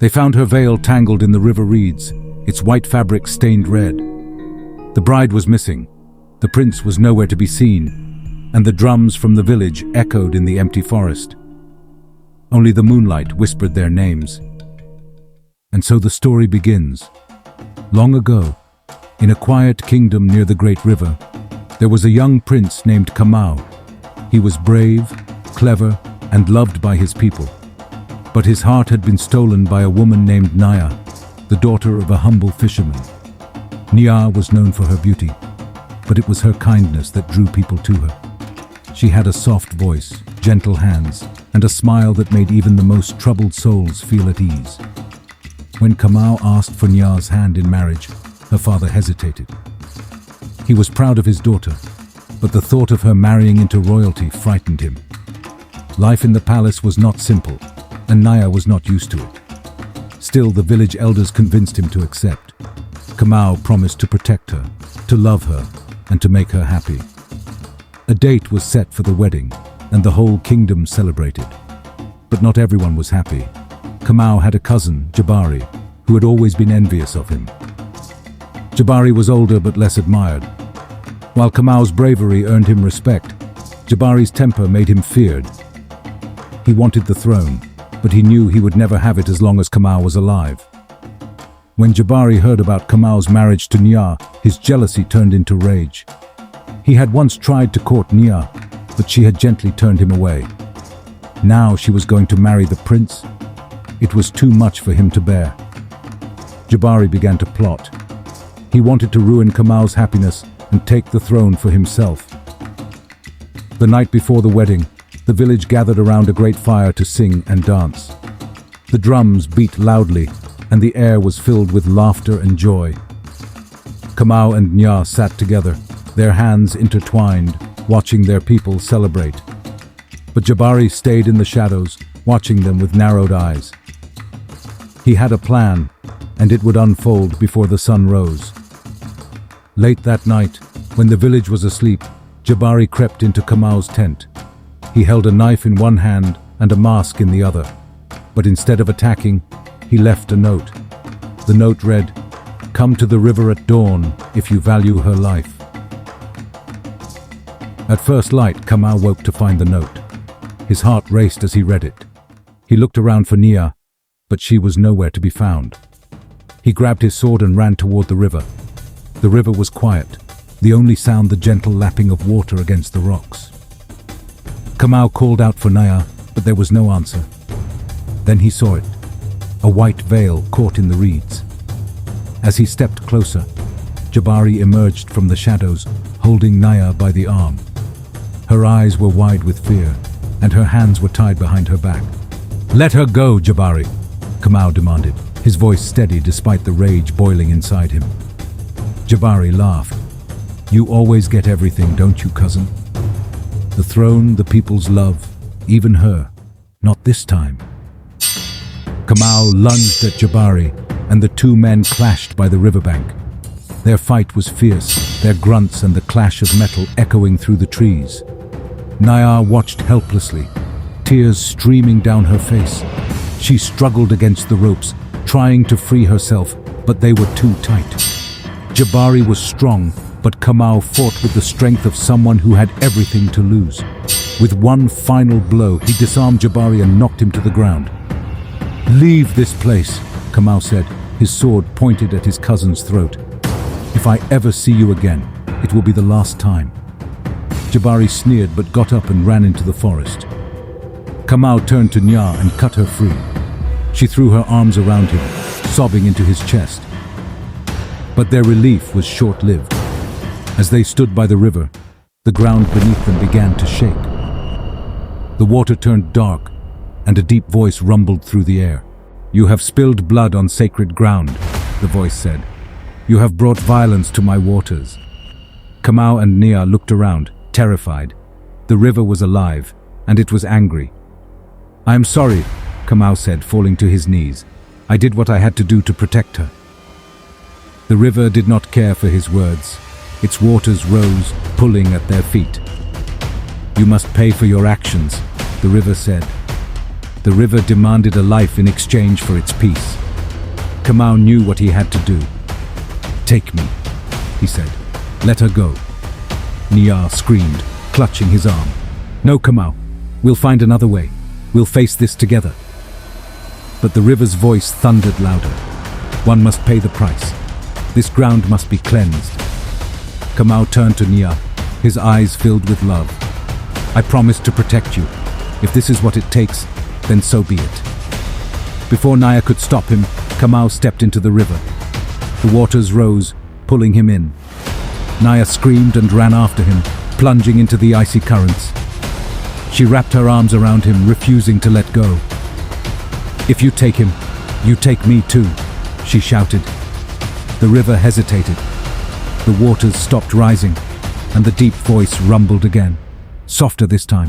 They found her veil tangled in the river reeds, its white fabric stained red. The bride was missing, the prince was nowhere to be seen, and the drums from the village echoed in the empty forest. Only the moonlight whispered their names. And so the story begins. Long ago, in a quiet kingdom near the great river, there was a young prince named Kamau. He was brave, clever, and loved by his people. But his heart had been stolen by a woman named Nyah, the daughter of a humble fisherman. Nyah was known for her beauty, but it was her kindness that drew people to her. She had a soft voice, gentle hands, and a smile that made even the most troubled souls feel at ease. When Kamau asked for Nyah's hand in marriage, her father hesitated. He was proud of his daughter, but the thought of her marrying into royalty frightened him. Life in the palace was not simple, and Nyah was not used to it. Still, the village elders convinced him to accept. Kamau promised to protect her, to love her, and to make her happy. A date was set for the wedding, and the whole kingdom celebrated. But not everyone was happy. Kamau had a cousin, Jabari, who had always been envious of him. Jabari was older but less admired. While Kamau's bravery earned him respect, Jabari's temper made him feared. He wanted the throne, but he knew he would never have it as long as Kamau was alive. When Jabari heard about Kamau's marriage to Nyah, his jealousy turned into rage. He had once tried to court Nyah, but she had gently turned him away. Now she was going to marry the prince. It was too much for him to bear. Jabari began to plot. He wanted to ruin Kamau's happiness and take the throne for himself. The night before the wedding, the village gathered around a great fire to sing and dance. The drums beat loudly, and the air was filled with laughter and joy. Kamau and Nyah sat together, their hands intertwined, watching their people celebrate. But Jabari stayed in the shadows, watching them with narrowed eyes. He had a plan, and it would unfold before the sun rose. Late that night, when the village was asleep, Jabari crept into Kamau's tent. He held a knife in one hand and a mask in the other. But instead of attacking, he left a note. The note read, "Come to the river at dawn if you value her life." At first light, Kamau woke to find the note. His heart raced as he read it. He looked around for Nyah, but she was nowhere to be found. He grabbed his sword and ran toward the river. The river was quiet, the only sound the gentle lapping of water against the rocks. Kamau called out for Nyah, but there was no answer. Then he saw it, a white veil caught in the reeds. As he stepped closer, Jabari emerged from the shadows, holding Nyah by the arm. Her eyes were wide with fear, and her hands were tied behind her back. "Let her go, Jabari," Kamau demanded, his voice steady despite the rage boiling inside him. Jabari laughed. "You always get everything, don't you, cousin? The throne, the people's love, even her. Not this time." Kamau lunged at Jabari, and the two men clashed by the riverbank. Their fight was fierce, their grunts and the clash of metal echoing through the trees. Nyah watched helplessly, tears streaming down her face. She struggled against the ropes, trying to free herself, but they were too tight. Jabari was strong, but Kamau fought with the strength of someone who had everything to lose. With one final blow, he disarmed Jabari and knocked him to the ground. "Leave this place," Kamau said, his sword pointed at his cousin's throat. "If I ever see you again, it will be the last time." Jabari sneered but got up and ran into the forest. Kamau turned to Nyah and cut her free. She threw her arms around him, sobbing into his chest. But their relief was short-lived. As they stood by the river, the ground beneath them began to shake. The water turned dark, and a deep voice rumbled through the air. "You have spilled blood on sacred ground," the voice said. "You have brought violence to my waters." Kamau and Nyah looked around, terrified. The river was alive, and it was angry. "I am sorry," Kamau said, falling to his knees. "I did what I had to do to protect her." The river did not care for his words. Its waters rose, pulling at their feet. "You must pay for your actions," the river said. The river demanded a life in exchange for its peace. Kamau knew what he had to do. "Take me," he said. "Let her go." Nyah screamed, clutching his arm. "No, Kamau. We'll find another way. We'll face this together." But the river's voice thundered louder. "One must pay the price. This ground must be cleansed." Kamau turned to Nyah, his eyes filled with love. "I promise to protect you. If this is what it takes, then so be it." Before Nyah could stop him, Kamau stepped into the river. The waters rose, pulling him in. Nyah screamed and ran after him, plunging into the icy currents. She wrapped her arms around him, refusing to let go. "If you take him, you take me too," she shouted. The river hesitated. The waters stopped rising, and the deep voice rumbled again, softer this time.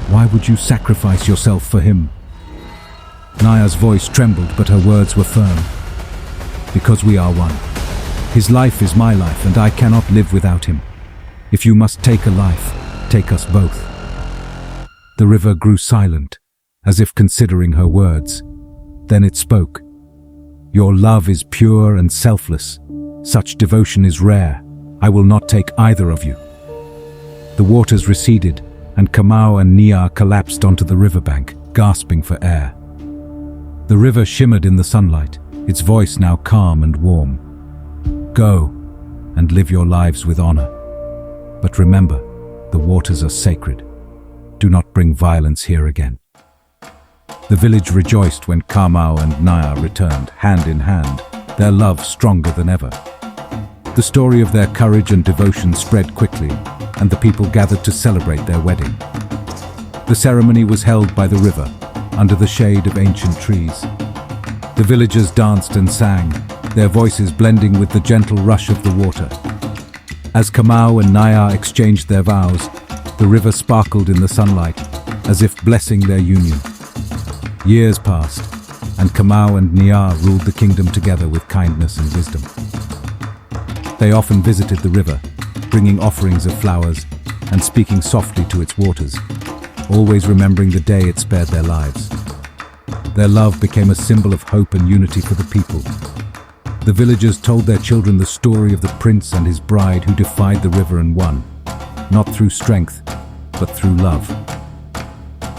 "Why would you sacrifice yourself for him?" Nyah's voice trembled, but her words were firm. "Because we are one. His life is my life, and I cannot live without him. If you must take a life, take us both." The river grew silent, as if considering her words. Then it spoke. "Your love is pure and selfless. Such devotion is rare. I will not take either of you." The waters receded, and Kamau and Nyah collapsed onto the riverbank, gasping for air. The river shimmered in the sunlight, its voice now calm and warm. "Go and live your lives with honor. But remember, the waters are sacred. Do not bring violence here again." The village rejoiced when Kamau and Nyah returned, hand in hand, their love stronger than ever. The story of their courage and devotion spread quickly, and the people gathered to celebrate their wedding. The ceremony was held by the river, under the shade of ancient trees. The villagers danced and sang, their voices blending with the gentle rush of the water. As Kamau and Nyah exchanged their vows, the river sparkled in the sunlight, as if blessing their union. Years passed, and Kamau and Nyah ruled the kingdom together with kindness and wisdom. They often visited the river, bringing offerings of flowers and speaking softly to its waters, always remembering the day it spared their lives. Their love became a symbol of hope and unity for the people. The villagers told their children the story of the prince and his bride who defied the river and won, not through strength, but through love.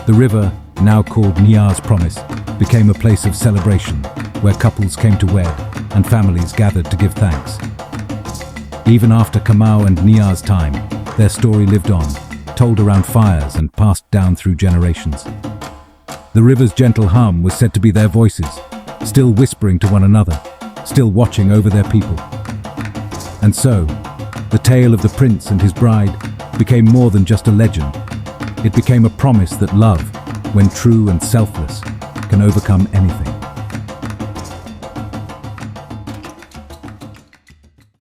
The river, now called Nyah's Promise, became a place of celebration, where couples came to wed and families gathered to give thanks. Even after Kamau and Nyah's time, their story lived on, told around fires and passed down through generations. The river's gentle hum was said to be their voices, still whispering to one another, still watching over their people. And so, the tale of the prince and his bride became more than just a legend. It became a promise that love, when true and selfless, can overcome anything.